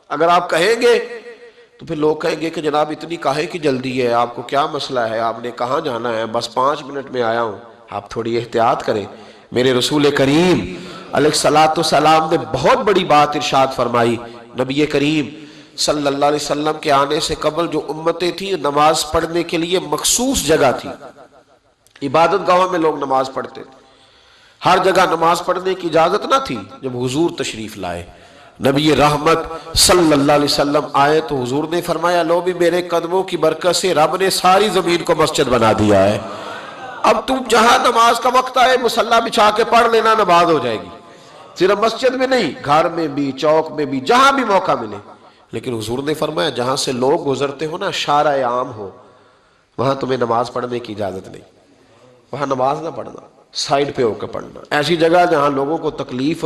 اگر آپ کہیں گے تو پھر لوگ کہیں گے کہ جناب اتنی کاہے کی جلدی ہے، آپ کو کیا مسئلہ ہے، آپ نے کہاں جانا ہے؟ بس 5 منٹ میں آیا ہوں. آپ تھوڑی احتیاط کریں. میرے رسول کریم علیہ السلام نے بہت بڑی بات ارشاد فرمائی. نبی کریم صلی اللہ علیہ وسلم کے آنے سے قبل جو امتیں تھیں نماز پڑھنے کے لیے مخصوص جگہ تھی، عبادت گاہوں میں لوگ نماز پڑھتے تھے. ہر جگہ نماز پڑھنے کی اجازت نہ تھی. جب حضور تشریف لائے، نبی رحمت صلی اللہ علیہ وسلم آئے تو حضور نے فرمایا لو بھی میرے قدموں کی برکت سے رب نے ساری زمین کو مسجد بنا دیا ہے. اب تم جہاں نماز کا وقت آئے مصلی بچھا کے پڑھ لینا، نماز ہو جائے گی. صرف مسجد میں نہیں، گھر میں بھی، چوک میں بھی، جہاں بھی موقع ملے. لیکن حضور نے فرمایا جہاں سے لوگ گزرتے ہو نا، شارع عام ہو، وہاں تمہیں نماز پڑھنے کی اجازت نہیں. وہاں نماز نہ پڑھنا، سائیڈ پہ ہو کے پڑھنا. ایسی جگہ جہاں لوگوں کو تکلیف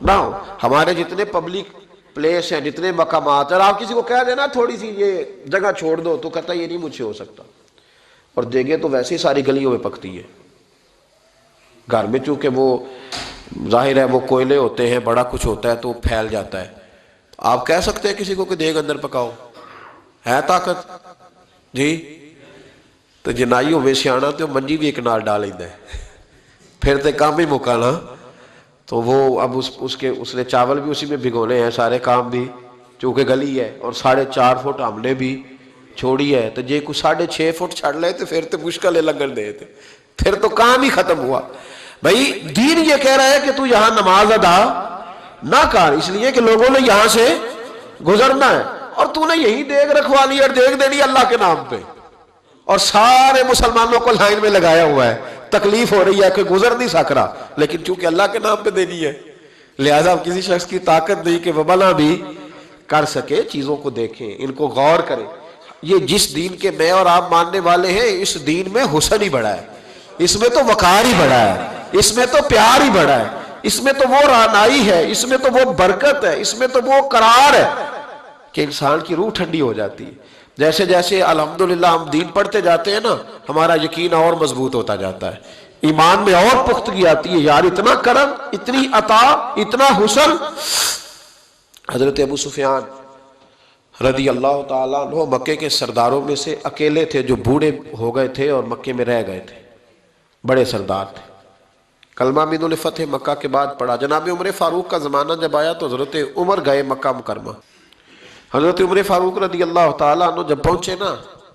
نہ ہو. ہمارے جتنے پبلک پلیس ہیں، جتنے مقامات، اور آپ کسی کو کہہ دینا تھوڑی سی یہ جگہ چھوڑ دو تو کہتا ہے یہ نہیں مجھ سے ہو سکتا. اور دیگیں تو ویسے ہی ساری گلیوں میں پکتی ہے. گھر میں چونکہ وہ ظاہر ہے وہ کوئلے ہوتے ہیں، بڑا کچھ ہوتا ہے تو پھیل جاتا ہے. آپ کہہ سکتے ہیں کسی کو کہ دیگ اندر پکاؤ؟ ہے طاقت جی؟ تو جنائی ہوئے سیانا تو منجی بھی ایک نال ڈال لیتا ہے، پھر تے کام ہی مکانا. تو وہ اب اس نے چاول بھی اسی میں بھگونے ہیں، سارے کام بھی، چونکہ گلی ہے اور 4.5 فٹ ہم نے بھی چھوڑی ہے. تو جے کو 6.5 فٹ چھڑ لے تو پھر تو مشکل ہے لگن دے تھے، پھر تو کام ہی ختم ہوا. بھائی دین یہ کہہ رہا ہے کہ تو یہاں نماز ادا نہ کر، اس لیے کہ لوگوں نے یہاں سے گزرنا ہے، اور تو نے یہی دیگ رکھوا لی اور دیگ دینی اللہ کے نام پہ، اور سارے مسلمانوں کو لائن میں لگایا ہوا ہے. تکلیف ہو رہی ہے کہ گزر نہیں سک رہا، لیکن چونکہ اللہ کے نام پہ دینی ہے لہذا کسی شخص کی طاقت نہیں کہ وہ بنا بھی کر سکے. چیزوں کو دیکھیں، ان کو غور کریں. یہ جس دین کے میں اور آپ ماننے والے ہیں، اس دین میں حسن ہی بڑا ہے، اس میں تو وقار ہی بڑا ہے، اس میں تو پیار ہی بڑا ہے، اس میں تو وہ رعنائی ہے، اس میں تو وہ برکت ہے، اس میں تو وہ قرار ہے کہ انسان کی روح ٹھنڈی ہو جاتی ہے. جیسے جیسے الحمدللہ ہم دین پڑھتے جاتے ہیں نا، ہمارا یقین اور مضبوط ہوتا جاتا ہے، ایمان میں اور پختگی آتی ہے. یار اتنا کرم، اتنی عطا، اتنا حسن. حضرت ابو سفیان رضی اللہ تعالیٰ عنہ مکے کے سرداروں میں سے اکیلے تھے جو بوڑھے ہو گئے تھے اور مکے میں رہ گئے تھے. بڑے سردار تھے. کلمہ بھی انہوں نے فتح مکہ کے بعد پڑھا. جناب عمر فاروق کا زمانہ جب آیا تو حضرت عمر گئے مکہ مکرمہ. حضرت عمر فاروق رضی اللہ تعالیٰ عنہ جب پہنچے نا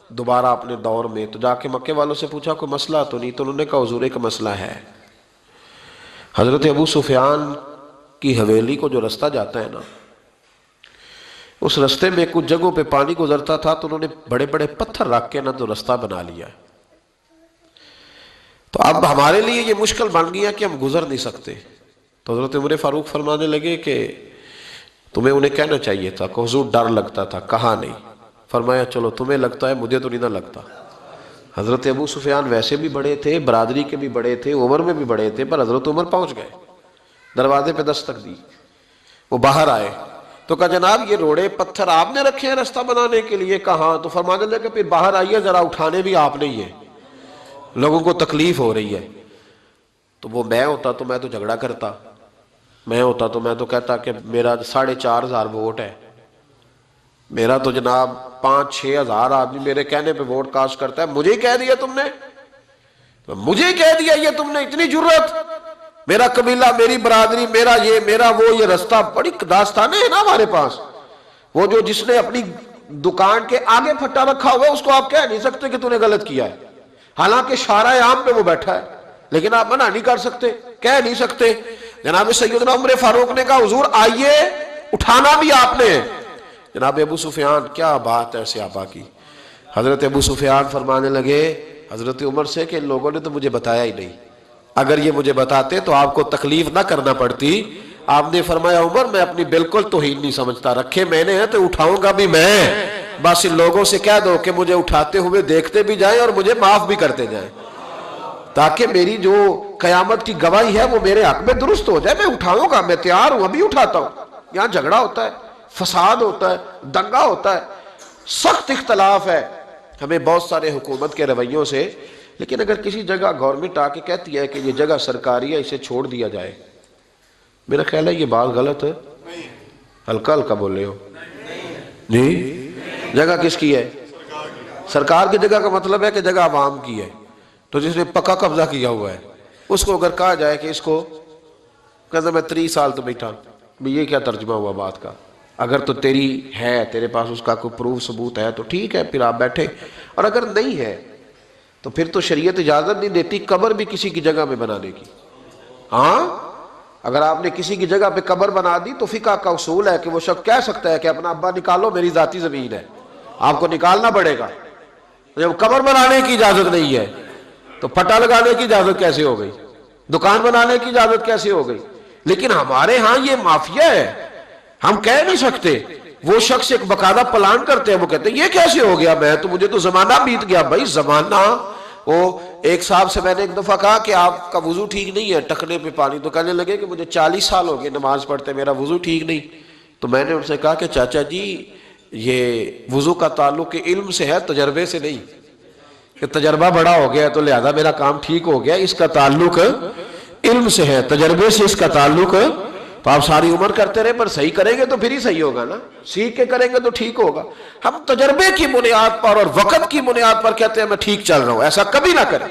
دوبارہ اپنے دور میں، تو جا کے مکے والوں سے پوچھا کوئی مسئلہ تو نہیں؟ تو انہوں نے کہا حضور ایک مسئلہ ہے. حضرت ابو سفیان کی حویلی کو جو رستہ جاتا ہے نا، اس رستے میں کچھ جگہوں پہ پانی گزرتا تھا تو انہوں نے بڑے بڑے پتھر رکھ کے نا تو رستہ بنا لیا. تو اب ہمارے لیے یہ مشکل بن گیا کہ ہم گزر نہیں سکتے. تو حضرت عمر فاروق فرمانے لگے کہ تمہیں انہیں کہنا چاہیے تھا کہ حضور ڈر لگتا تھا. کہا نہیں. فرمایا چلو تمہیں لگتا ہے، مجھے تو نہیں نہ لگتا. حضرت ابو سفیان ویسے بھی بڑے تھے، برادری کے بھی بڑے تھے، عمر میں بھی بڑے تھے، پر حضرت عمر پہنچ گئے. دروازے پہ دستک دی، وہ باہر آئے تو کہا جناب یہ روڑے پتھر آپ نے رکھے ہیں رستہ بنانے کے لیے؟ کہا. تو فرمانے لگے پھر باہر آئیے، ذرا اٹھانے بھی آپ نہیں ہے، لوگوں کو تکلیف ہو رہی ہے. تو وہ میں ہوتا تو میں تو جھگڑا کرتا، میں ہوتا تو میں تو کہتا کہ میرا 4,500 ووٹ ہے، میرا تو جناب 5-6 ہزار آدمی میرے کہنے پہ ووٹ کاسٹ کرتا ہے. مجھے کہہ دیا تم نے، مجھے کہہ دیا یہ تم نے، اتنی جرت؟ میرا قبیلہ، میری برادری، میرا یہ میرا وہ، یہ رستہ. بڑی داستانیں ہیں نا ہمارے پاس. وہ جو جس نے اپنی دکان کے آگے پھٹا رکھا ہوا ہے اس کو آپ کہہ نہیں سکتے کہ تو نے غلط کیا ہے. حالانکہ شارع عام میں وہ بیٹھا ہے، لیکن آپ منع نہیں کر سکتے، کہہ نہیں سکتے۔ جناب سیدنا عمر فاروق نے کہا حضور آئیے، اٹھانا بھی آپ نے۔ جناب ابو سفیان، کیا بات ہے صحابہ کی، حضرت ابو سفیان فرمانے لگے حضرت عمر سے کہ ان لوگوں نے تو مجھے بتایا ہی نہیں، اگر یہ مجھے بتاتے تو آپ کو تکلیف نہ کرنا پڑتی۔ آپ نے فرمایا عمر میں اپنی بالکل توہین نہیں سمجھتا، رکھے میں نے ہیں تو اٹھاؤں گا بھی میں، بس ان لوگوں سے کہہ دو کہ مجھے اٹھاتے ہوئے دیکھتے بھی جائیں اور مجھے معاف بھی کرتے جائیں، تاکہ میری جو قیامت کی گواہی ہے وہ میرے حق میں درست ہو جائے۔ میں اٹھاؤں گا، میں تیار ہوں، ابھی اٹھاتا ہوں۔ یہاں جھگڑا ہوتا ہے، فساد ہوتا ہے، دنگا ہوتا ہے، سخت اختلاف ہے ہمیں بہت سارے حکومت کے رویوں سے، لیکن اگر کسی جگہ گورنمنٹ آ کے کہتی ہے کہ یہ جگہ سرکاری ہے، اسے چھوڑ دیا جائے، میرا خیال ہے یہ بات غلط ہے۔ ہلکا ہلکا بولے ہو جی، جگہ کس کی ہے؟ سرکار کی جگہ کا مطلب ہے کہ جگہ عوام کی ہے، تو جس نے پکا قبضہ کیا ہوا ہے اس کو اگر کہا جائے کہ اس کو کہتا میں 30 سال تو بیٹھا، یہ کیا ترجمہ ہوا بات کا؟ اگر تو تیری ہے، تیرے پاس اس کا کوئی پروف ثبوت ہے تو ٹھیک ہے، پھر آپ بیٹھے، اور اگر نہیں ہے تو پھر تو شریعت اجازت نہیں دیتی قبر بھی کسی کی جگہ میں بنانے کی۔ ہاں، اگر آپ نے کسی کی جگہ پہ قبر بنا دی تو فقہ کا اصول ہے کہ وہ شخص کہہ سکتا ہے کہ اپنا ابا نکالو، میری ذاتی زمین ہے، آپ کو نکالنا پڑے گا۔ جب قبر بنانے کی اجازت نہیں ہے تو پٹا لگانے کی اجازت کیسے ہو گئی؟ دکان بنانے کی اجازت کیسے ہو گئی؟ لیکن ہمارے ہاں یہ مافیا ہے، ہم کہہ نہیں سکتے۔ وہ شخص ایک باقاعدہ پلان کرتے ہیں، وہ کہتے ہیں یہ کیسے ہو گیا، میں تو مجھے تو زمانہ بیت گیا۔ بھائی زمانہ، وہ ایک صاحب سے میں نے ایک دفعہ کہا کہ آپ کا وضو ٹھیک نہیں ہے، ٹکنے پہ پانی، تو کہنے لگے کہ مجھے 40 سال ہو گئے نماز پڑھتے میرا وضو ٹھیک نہیں۔ تو میں نے ان سے کہا کہ چاچا جی یہ وضو کا تعلق علم سے ہے، تجربے سے نہیں، کہ تجربہ بڑا ہو گیا تو لہذا میرا کام ٹھیک ہو گیا، اس کا تعلق علم سے ہے، تجربے سے اس کا تعلق۔ تو آپ ساری عمر کرتے رہے پر صحیح کریں گے تو پھر ہی صحیح ہوگا نا، سیکھ کے کریں گے تو ٹھیک ہوگا۔ ہم تجربے کی بنیاد پر اور وقت کی بنیاد پر کہتے ہیں میں ٹھیک چل رہا ہوں، ایسا کبھی نہ کریں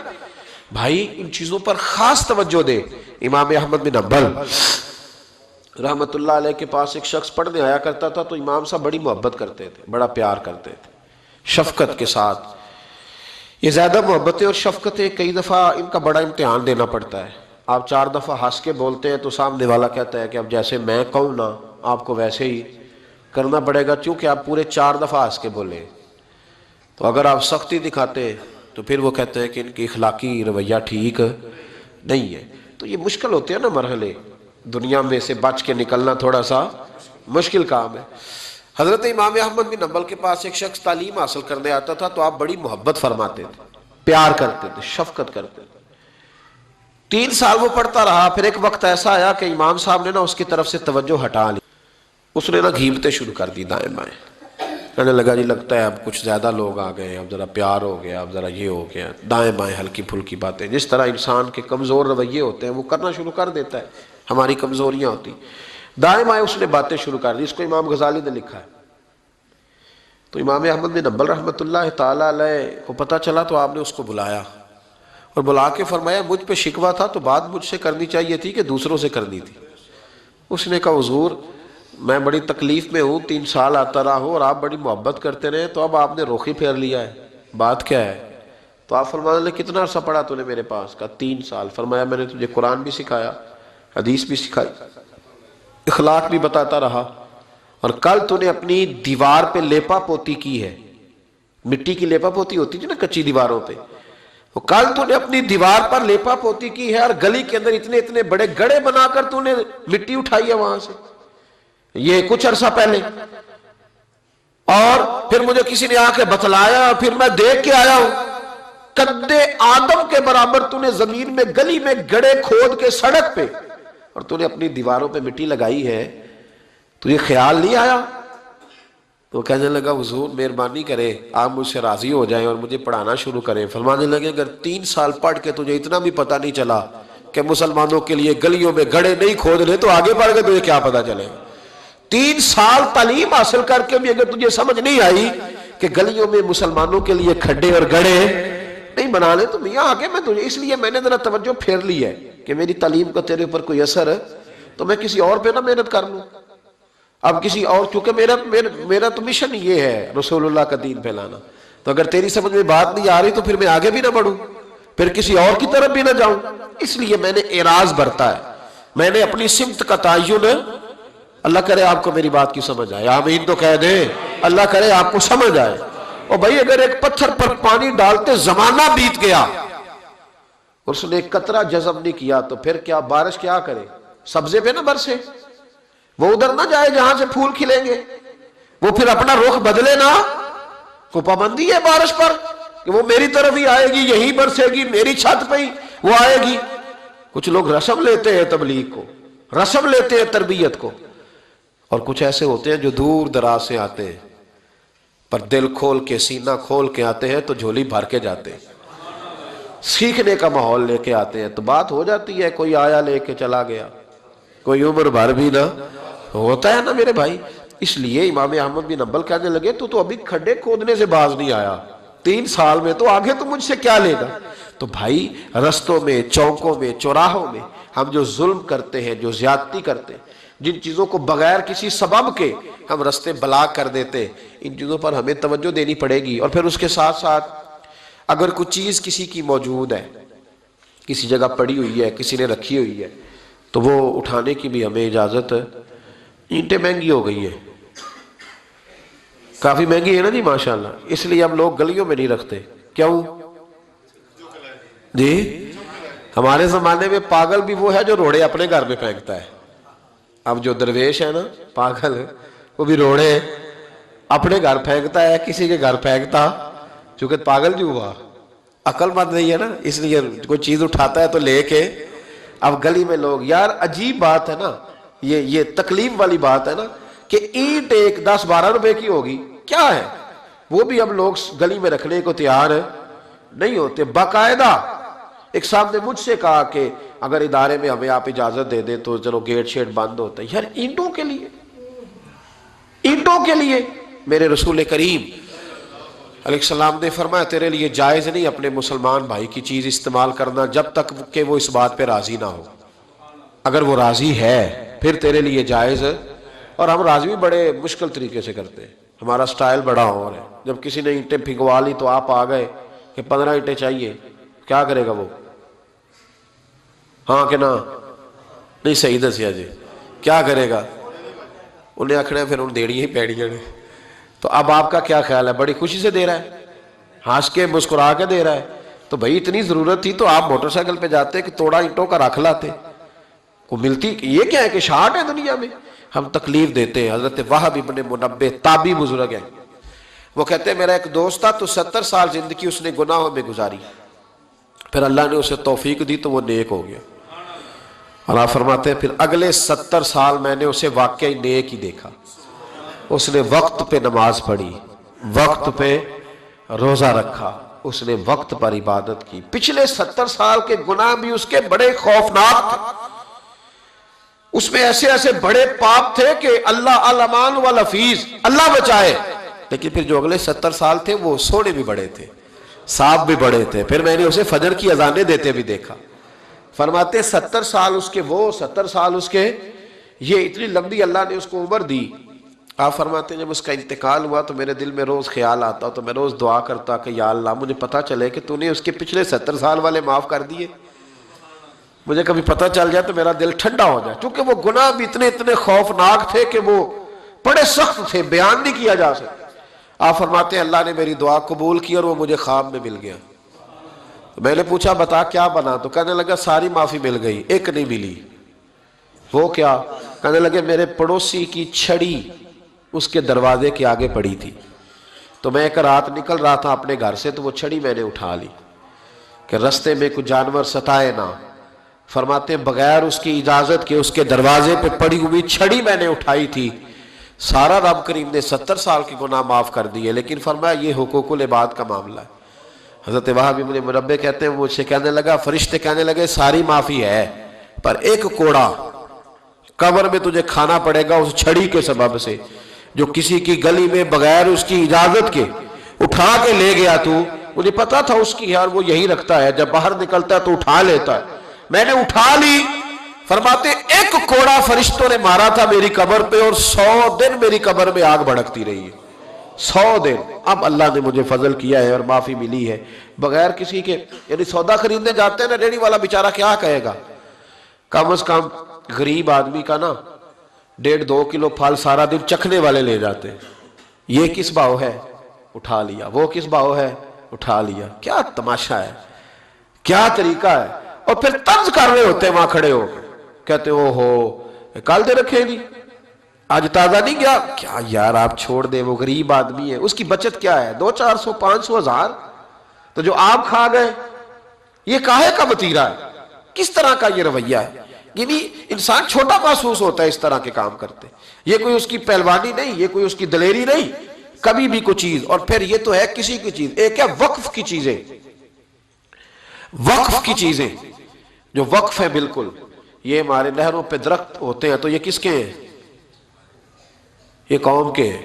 بھائی، ان چیزوں پر خاص توجہ دے۔ امام احمد بن حنبل رحمت اللہ علیہ کے پاس ایک شخص پڑھنے آیا کرتا تھا، تو امام صاحب بڑی محبت کرتے تھے، بڑا پیار کرتے تھے، شفقت کے ساتھ۔ یہ زیادہ محبتیں اور شفقتیں کئی دفعہ ان کا بڑا امتحان دینا پڑتا ہے۔ آپ 4 دفعہ ہنس کے بولتے ہیں تو سامنے والا کہتا ہے کہ اب جیسے میں کہوں نا آپ کو ویسے ہی کرنا پڑے گا، چونکہ آپ پورے 4 دفعہ ہنس کے بولے۔ تو اگر آپ سختی دکھاتے ہیں تو پھر وہ کہتے ہیں کہ ان کی اخلاقی رویہ ٹھیک نہیں ہے۔ تو یہ مشکل ہوتے ہیں نا مرحلے، دنیا میں سے بچ کے نکلنا تھوڑا سا مشکل کام ہے۔ حضرت امام احمد بن حنبل کے پاس ایک شخص تعلیم حاصل کرنے آتا تھا تو آپ بڑی محبت فرماتے تھے، پیار کرتے تھے، شفقت کرتے تھے۔ 3 سال وہ پڑھتا رہا، پھر ایک وقت ایسا آیا کہ امام صاحب نے نا اس کی طرف سے توجہ ہٹا لی، اس نے نا گھیمتے شروع کر دی دائیں بائیں، کہنے لگا جی لگتا ہے اب کچھ زیادہ لوگ آ گئے، اب ذرا پیار ہو گیا، اب ذرا یہ ہو گیا، دائیں بائیں ہلکی پھلکی باتیں، جس طرح انسان کے کمزور رویے ہوتے ہیں وہ کرنا شروع کر دیتا ہے، ہماری کمزوریاں ہوتی، دائیں بائیں اس نے باتیں شروع کر دی۔ اس کو امام غزالی نے لکھا ہے۔ تو امام احمد بن حنبل رحمۃ اللہ تعالیٰ علیہ کو پتہ چلا تو آپ نے اس کو بلایا اور بلا کے فرمایا مجھ پہ شکوہ تھا تو بات مجھ سے کرنی چاہیے تھی کہ دوسروں سے کرنی تھی؟ اس نے کہا حضور میں بڑی تکلیف میں ہوں، 3 سال آتا رہا ہوں اور آپ بڑی محبت کرتے رہے، تو اب آپ نے رخ ہی پھیر لیا ہے، بات کیا ہے؟ تو آپ فرمانے لگے کتنا عرصہ پڑھا تو نے میرے پاس؟ کہا 3 سال۔ فرمایا میں نے تجھے قرآن بھی سکھایا، حدیث بھی سکھائی، اخلاق بھی بتاتا رہا، اور کل تو نے اپنی دیوار پہ لیپا پوتی کی ہے، مٹی کی لیپا پوتی ہوتی تھی نا کچی دیواروں پہ، تو کل تو نے اپنی دیوار پر لیپا پوتی کی ہے، اور گلی کے اندر اتنے اتنے بڑے گڑھے بنا کر تو نے مٹی اٹھائی ہے وہاں سے، یہ کچھ عرصہ پہلے، اور پھر مجھے کسی نے آ کے بتلایا، پھر میں دیکھ کے آیا ہوں قد آدم کے برابر تو نے زمین میں گلی میں گڑھے کھود کے سڑک پہ، اور تو نے اپنی دیواروں پہ مٹی لگائی ہے، تو یہ خیال نہیں آیا؟ تو کہنے لگا حضور مہربانی کرے آپ مجھ سے راضی ہو جائیں اور مجھے پڑھانا شروع کریں۔ فرمانے لگے اگر 3 سال پڑھ کے تجھے اتنا بھی پتہ نہیں چلا کہ مسلمانوں کے لیے گلیوں میں گڑھے نہیں کھودنے، تو آگے پڑھ کے تجھے کیا پتہ چلے؟ 3 سال تعلیم حاصل کر کے بھی اگر تجھے سمجھ نہیں آئی کہ گلیوں میں مسلمانوں کے لیے کھڈے اور گڑھے نہیں بنانے، تو میاں آگے میں تجھے، اس لیے میں نے ذرا توجہ پھیر لی ہے کہ میری تعلیم کا تیرے اوپر کوئی اثر ہے تو میں کسی اور پہ نہ محنت کر لوں، اب کسی اور، کیونکہ میرا تو مشن یہ ہے رسول اللہ کا دین پھیلانا، تو اگر تیری سمجھ میں بات نہیں آ رہی تو پھر میں آگے بھی نہ بڑھوں۔ پھر کسی اور کی طرف بھی نہ جاؤں. اس لیے میں نے اعراض برتا ہے, میں نے اپنی سمت کا تعین. اللہ کرے آپ کو میری بات کی سمجھ آئے, آمین تو کہہ دیں. اللہ کرے آپ کو سمجھ آئے. اور بھائی اگر ایک پتھر پر پانی ڈالتے زمانہ بیت گیا اور اس نے ایک قطرہ جذب نہیں کیا تو پھر کیا بارش کیا کرے؟ سبزے پہ نہ برسے, وہ ادھر نہ جائے جہاں سے پھول کھلیں گے, وہ پھر اپنا رخ بدلے نہ. کو پابندی ہے بارش پر کہ وہ میری طرف ہی آئے گی, یہی برسے گی, میری چھت پہ ہی وہ آئے گی. کچھ لوگ رسم لیتے ہیں تبلیغ کو, رسم لیتے ہیں تربیت کو, اور کچھ ایسے ہوتے ہیں جو دور دراز سے آتے ہیں پر دل کھول کے سینہ کھول کے آتے ہیں تو جھولی بھر کے جاتے ہیں, سیکھنے کا ماحول لے کے آتے ہیں. تو بات ہو جاتی ہے, کوئی آیا لے کے چلا گیا, کوئی عمر بھر بھی نہ ہوتا ہے نا میرے بھائی. اس لیے امام احمد بن حنبل کہنے لگے تو ابھی کھڈے کھودنے سے باز نہیں آیا, 3 سال میں تو آگے تو مجھ سے کیا لے گا. تو بھائی رستوں میں, چوکوں میں, چوراہوں میں ہم جو ظلم کرتے ہیں, جو زیادتی کرتے ہیں, جن چیزوں کو بغیر کسی سبب کے ہم رستے بلاک کر دیتے, ان چیزوں پر ہمیں توجہ دینی پڑے گی. اور پھر اس کے ساتھ ساتھ اگر کچھ چیز کسی کی موجود ہے, کسی جگہ پڑی ہوئی ہے, کسی نے رکھی ہوئی ہے, تو وہ اٹھانے کی بھی ہمیں اجازت ہے. اینٹیں مہنگی ہو گئی ہیں, کافی مہنگی ہے نا جی ماشاءاللہ, اس لیے ہم لوگ گلیوں میں نہیں رکھتے. کیوں جی؟ ہمارے زمانے میں پاگل بھی وہ ہے جو روڑے اپنے گھر میں پھینکتا ہے. اب جو درویش ہے نا پاگل, وہ بھی روڑے اپنے گھر پھینکتا ہے, کسی کے گھر پھینکتا. چونکہ پاگل جو ہوا, عقل مند نہیں ہے نا, اس لیے کوئی چیز اٹھاتا ہے تو لے کے. اب گلی میں لوگ, یار عجیب بات ہے نا, یہ تکلیف والی بات ہے نا کہ اینٹ ایک 10-12 روپے کی ہوگی, کیا ہے وہ بھی اب لوگ گلی میں رکھنے کو تیار نہیں ہوتے. باقاعدہ ایک صاحب نے مجھ سے کہا کہ اگر ادارے میں ہمیں آپ اجازت دے دیں تو چلو گیٹ شیٹ بند ہوتا ہے. یار اینٹوں کے لیے, اینٹوں کے لیے میرے رسول کریم علیہ السلام نے فرمایا تیرے لیے جائز نہیں اپنے مسلمان بھائی کی چیز استعمال کرنا جب تک کہ وہ اس بات پہ راضی نہ ہو. اگر وہ راضی ہے پھر تیرے لیے جائز ہے. اور ہم راضی بھی بڑے مشکل طریقے سے کرتے ہیں, ہمارا سٹائل بڑا اور ہے. جب کسی نے اینٹیں پھینکوا لی تو آپ آ گئے کہ 15 اینٹیں چاہیے, کیا کرے گا وہ؟ ہاں کہ نہ, نہیں صحیح دسیا جی, کیا کرے گا؟ انہیں آکھنا ہے پھر ان دیڑیاں ہی پیڑیاں نے. تو اب آپ کا کیا خیال ہے؟ بڑی خوشی سے دے رہا ہے, ہنس کے مسکرا کے دے رہا ہے. تو بھائی اتنی ضرورت تھی تو آپ موٹر سائیکل پہ جاتے کہ توڑا اینٹوں کا رکھ لاتے, کو ملتی. یہ کیا ہے کہ شارٹ ہے دنیا میں, ہم تکلیف دیتے ہیں. حضرت وہب ابن منبہ تابعی بزرگ ہیں, وہ کہتے ہیں میرا ایک دوست تھا تو 70 سال زندگی اس نے گناہوں میں گزاری, پھر اللہ نے اسے توفیق دی تو وہ نیک ہو گیا. اور آپ فرماتے ہیں پھر اگلے 70 سال میں نے اسے واقعی نیک ہی دیکھا. اس نے وقت پہ نماز پڑھی, وقت پہ روزہ رکھا, اس نے وقت پر عبادت کی. پچھلے 70 سال کے گناہ بھی اس کے بڑے خوفناک تھے, اس میں ایسے ایسے بڑے پاپ تھے کہ اللہ علمان والحفیظ, اللہ بچائے. لیکن پھر جو اگلے 70 سال تھے وہ سونے بھی بڑے تھے, صاحب بھی بڑے تھے. پھر میں نے اسے فجر کی اذانیں دیتے بھی دیکھا. فرماتے 70 سال اس کے وہ, 70 سال اس کے یہ, اتنی لمبی اللہ نے اس کو عمر دی. آپ فرماتے ہیں جب اس کا انتقال ہوا تو میرے دل میں روز خیال آتا تو میں روز دعا کرتا کہ یا اللہ مجھے پتہ چلے کہ تو نے اس کے پچھلے 70 سال والے معاف کر دیے, مجھے کبھی پتہ چل جائے تو میرا دل ٹھنڈا ہو جائے. چونکہ وہ گناہ بھی اتنے خوفناک تھے کہ وہ بڑے سخت تھے, بیان نہیں کیا جا سکتا. آپ فرماتے ہیں اللہ نے میری دعا قبول کی اور وہ مجھے خواب میں مل گیا. میں نے پوچھا بتا کیا بنا, تو کہنے لگا ساری معافی مل گئی, ایک نہیں ملی. وہ کیا؟ کہنے لگے میرے پڑوسی کی چھڑی اس کے دروازے کے آگے پڑی تھی, تو میں ایک رات نکل رہا تھا اپنے گھر سے تو وہ چھڑی میں نے اٹھا لی کہ رستے میں کچھ جانور ستائے نہ. فرماتے ہیں بغیر اس کی اجازت کے اس کے دروازے پہ پڑی ہوئی چھڑی میں نے اٹھائی تھی. سارا رب کریم نے 70 سال کے گناہ معاف کر دیے, لیکن فرمایا یہ حقوق العباد کا معاملہ ہے. حضرت وہب ابن منبہ کہتے ہیں مجھ سے کہنے لگا, فرشتے کہنے لگے ساری معافی ہے پر ایک کوڑا قبر میں تجھے کھانا پڑے گا اس چھڑی کے سبب سے جو کسی کی گلی میں بغیر اس کی اجازت کے اٹھا کے لے گیا. تو مجھے پتا تھا اس کی, یار وہ یہی رکھتا ہے, جب باہر نکلتا ہے تو اٹھا لیتا ہے, میں نے اٹھا لی. فرماتے ایک کوڑا فرشتوں نے مارا تھا میری قبر پہ اور 100 دن میری قبر میں آگ بھڑکتی رہی ہے. 100 دن. اب اللہ نے مجھے فضل کیا ہے اور معافی ملی ہے بغیر کسی کے. یعنی سودا خریدنے جاتے ہیں نا, ریڑھی والا بیچارہ کیا کہے گا؟ کم از کم غریب آدمی کا نا 1.5-2 کلو پھل سارا دن چکھنے والے لے جاتے ہیں. یہ کس بھاؤ ہے؟ اٹھا لیا. وہ کس بھاؤ ہے؟ اٹھا لیا. کیا تماشا ہے, کیا طریقہ ہے. اور پھر طنز کر رہے ہوتے ہیں وہاں کھڑے ہو, کہتے ہیں او ہو کل دے رکھے نہیں, آج تازہ نہیں گیا. کیا یار آپ چھوڑ دیں, وہ غریب آدمی ہے, اس کی بچت کیا ہے؟ 200-400 500 1000. تو جو آپ کھا گئے یہ کاہے کا وتیرہ ہے؟ کس طرح کا یہ رویہ ہے؟ یعنی انسان چھوٹا محسوس ہوتا ہے اس طرح کے کام کرتے. یہ کوئی اس کی پہلوانی نہیں, یہ کوئی اس کی دلیری نہیں, کبھی بھی کوئی چیز. اور پھر یہ تو ہے کسی کی چیز. ایک ہے وقف کی چیزیں, وقف کی چیزیں جو وقف ہے بالکل. یہ ہمارے نہروں پہ درخت ہوتے ہیں تو یہ کس کے ہیں؟ یہ قوم کے ہیں.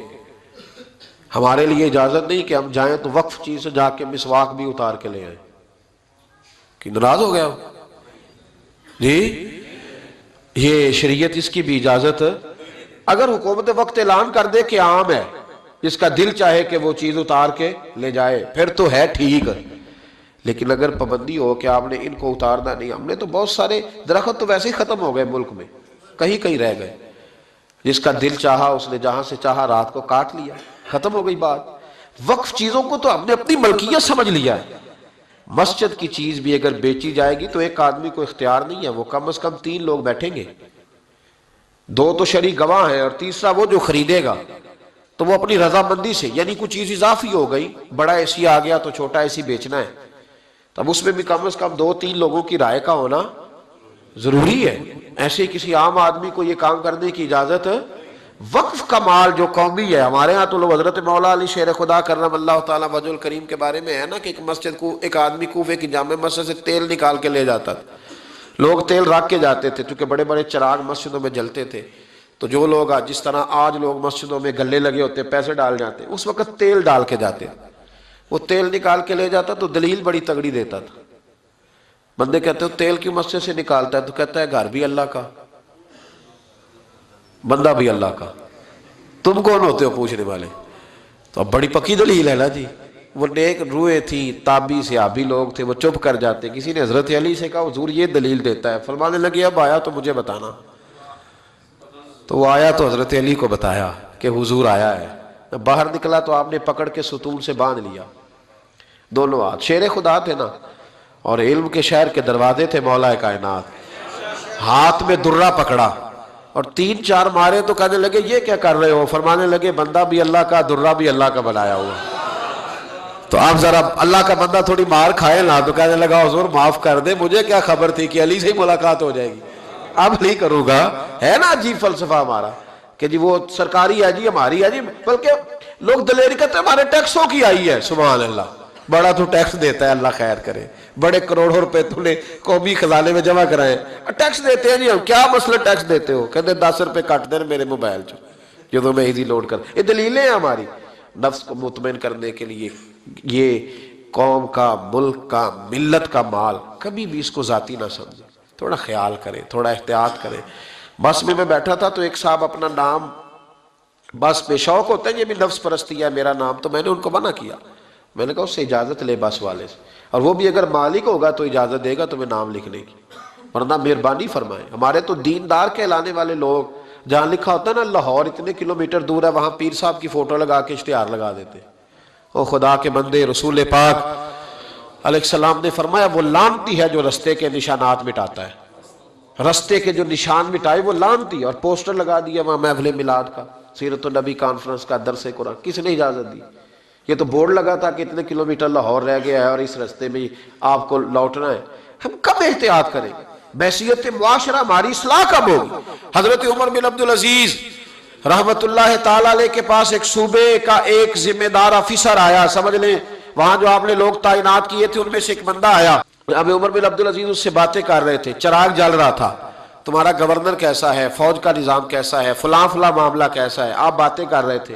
ہمارے لیے اجازت نہیں کہ ہم جائیں تو وقف چیز سے جا کے مسواک بھی اتار کے لے آئیں. کہ ناراض ہو گیا ہو؟ جی یہ شریعت اس کی بھی اجازت. اگر حکومت وقت اعلان کر دے کہ عام ہے, جس کا دل چاہے کہ وہ چیز اتار کے لے جائے, پھر تو ہے ٹھیک. لیکن اگر پابندی ہو کہ آپ نے ان کو اتارنا نہیں. ہم نے تو بہت سارے درخت تو ویسے ہی ختم ہو گئے ملک میں, کہیں کہیں رہ گئے. جس کا دل چاہا اس نے جہاں سے چاہا رات کو کاٹ لیا, ختم ہو گئی بات. وقف چیزوں کو تو ہم نے اپنی ملکیت سمجھ لیا ہے. مسجد کی چیز بھی اگر بیچی جائے گی تو ایک آدمی کو اختیار نہیں ہے, وہ کم از کم 3 لوگ بیٹھیں گے, 2 تو شرعی گواہ ہیں اور تیسرا وہ جو خریدے گا. تو وہ اپنی رضامندی سے, یعنی کوئی چیز اضافی ہو گئی, بڑا اے سی آ گیا تو چھوٹا اے سی بیچنا ہے, تب اس میں بھی کم از کم 2-3 لوگوں کی رائے کا ہونا ضروری ہے. ایسے کسی عام آدمی کو یہ کام کرنے کی اجازت. وقف کا مال جو قومی ہے, ہمارے ہاں تو لوگ حضرت مولا علی شیر خدا کرم اللہ تعالیٰ وجہ الکریم کے بارے میں ہے نا کہ ایک مسجد کو ایک آدمی کوفے کی جامع مسجد سے تیل نکال کے لے جاتا تھا. لوگ تیل رکھ کے جاتے تھے چونکہ بڑے بڑے چراغ مسجدوں میں جلتے تھے. تو جو لوگ جس طرح آج لوگ مسجدوں میں گلے لگے ہوتے پیسے ڈال جاتے, اس وقت تیل ڈال کے جاتے. وہ تیل نکال کے لے جاتا تو دلیل بڑی تگڑی دیتا تھا. بندے کہتے ہو تیل کی مسجد سے نکالتا ہے؟ تو کہتا ہے گھر بھی اللہ کا, بندہ بھی اللہ کا, تم کون ہوتے ہو پوچھنے والے؟ تو اب بڑی پکی دلیل ہے نا جی. وہ نیک روئے تھی, تابی صحابی لوگ تھے, وہ چپ کر جاتے. کسی نے حضرت علی سے کہا حضور یہ دلیل دیتا ہے, فرمانے لگے اب آیا تو مجھے بتانا. تو وہ آیا تو حضرت علی کو بتایا کہ حضور آیا ہے. باہر نکلا تو آپ نے پکڑ کے ستون سے باندھ لیا دونوں ہاتھ. شیر خدا تھے نا, اور علم کے شہر کے دروازے تھے مولا کائنات. ہاتھ میں درہ پکڑا اور 3-4 مارے تو کہنے لگے یہ کیا کر رہے ہو؟ فرمانے لگے بندہ بھی اللہ کا, درہ بھی اللہ کا بنایا ہوا. تو آپ ذرا اللہ کا بندہ تھوڑی مار کھائے نا. تو کہنے لگا حضور معاف کر دے, مجھے کیا خبر تھی کہ علی سے ہی ملاقات ہو جائے گی, اب نہیں کروں گا. ہے نا عجیب فلسفہ ہمارا کہ جی وہ سرکاری ہے جی, ہماری ہے جی. بلکہ لوگ دلیری کرتے ہیں ہمارے ٹیکسوں کی آئی ہے. سبحان اللہ, بڑا تو ٹیکس دیتا ہے, اللہ خیر کرے. بڑے کروڑوں روپے تو نے قومی خزانے میں جمع کرائے, ٹیکس دیتے ہیں جی. ہم کیا مسئلہ ٹیکس دیتے ہو؟ کہتے 10 روپے کٹ دیں میرے موبائل چ جو میں ایزی لوڈ کر. یہ دلیلیں ہیں ہماری نفس کو مطمئن کرنے کے لیے. یہ قوم کا, ملک کا, ملت کا مال, کبھی بھی اس کو ذاتی نہ سمجھے. تھوڑا خیال کریں, تھوڑا احتیاط کریں. بس میں بیٹھا تھا تو ایک صاحب اپنا نام بس پہ شوق ہوتا ہے, یہ بھی نفس پرستی ہے میرا نام, تو میں نے ان کو منع کیا. میں نے کہا اس سے اجازت لے بس والے سے, اور وہ بھی اگر مالک ہوگا تو اجازت دے گا تمہیں نام لکھنے کی, ورنہ مہربانی فرمائیں. ہمارے تو دیندار کہلانے والے لوگ, جہاں لکھا ہوتا ہے نا لاہور اتنے کلومیٹر دور ہے, وہاں پیر صاحب کی فوٹو لگا کے اشتہار لگا دیتے. او خدا کے بندے, رسول پاک علیہ السلام نے فرمایا وہ لعنتی ہے جو رستے کے نشانات مٹاتا ہے. رستے کے جو نشان مٹائے وہ لعنتی. اور پوسٹر لگا دیا وہاں محفل میلاد کا, سیرت النبی کانفرنس کا, درس قرآن. کس نے اجازت دی؟ یہ تو بورڈ لگا تھا کہ اتنے کلومیٹر لاہور رہ گیا ہے اور اس رستے میں آپ کو لوٹنا ہے. ہم کب احتیاط کریں گے؟ بحیثیت معاشرہ ہماری اصلاح کب ہوگی؟ حضرت عمر بن عبدالعزیز رحمت اللہ تعالی علیہ کے پاس ایک صوبے کا ایک ذمہ دار افیسر آیا. سمجھ لیں وہاں جو آپ نے لوگ تعینات کیے تھے ان میں سے ایک بندہ آیا. اب عمر بن عبدالعزیز اس سے باتیں کر رہے تھے, چراغ جل رہا تھا, تمہارا گورنر کیسا ہے, فوج کا نظام کیسا ہے, فلاں فلاں معاملہ کیسا ہے, آپ باتیں کر رہے تھے.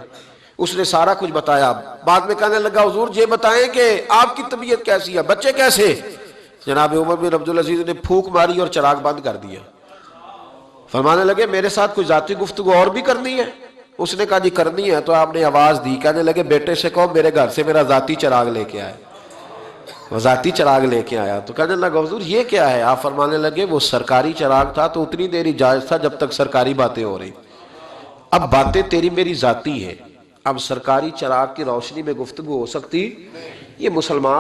اس نے سارا کچھ بتایا. بعد میں کہنے لگا حضور یہ بتائیں کہ آپ کی طبیعت کیسی ہے, بچے کیسے؟ جناب عمر بن عبدالعزیز نے پھونک ماری اور چراغ بند کر دیا. فرمانے لگے میرے ساتھ کوئی ذاتی گفتگو اور بھی کرنی ہے؟ اس نے کہا جی کرنی ہے، تو آپ نے آواز دی، کہنے لگے بیٹے سے کہو میرے گھر سے میرا ذاتی چراغ لے کے آئے۔ وہ ذاتی چراغ لے کے آیا تو کہنے لگا حضور یہ کیا ہے؟ آپ فرمانے لگے وہ سرکاری چراغ تھا تو اتنی دیر جائز تھا جب تک سرکاری باتیں ہو رہی، اب باتیں تیری میری ذاتی ہیں، اب سرکاری چراغ کی روشنی میں گفتگو ہو سکتی؟ یہ مسلمان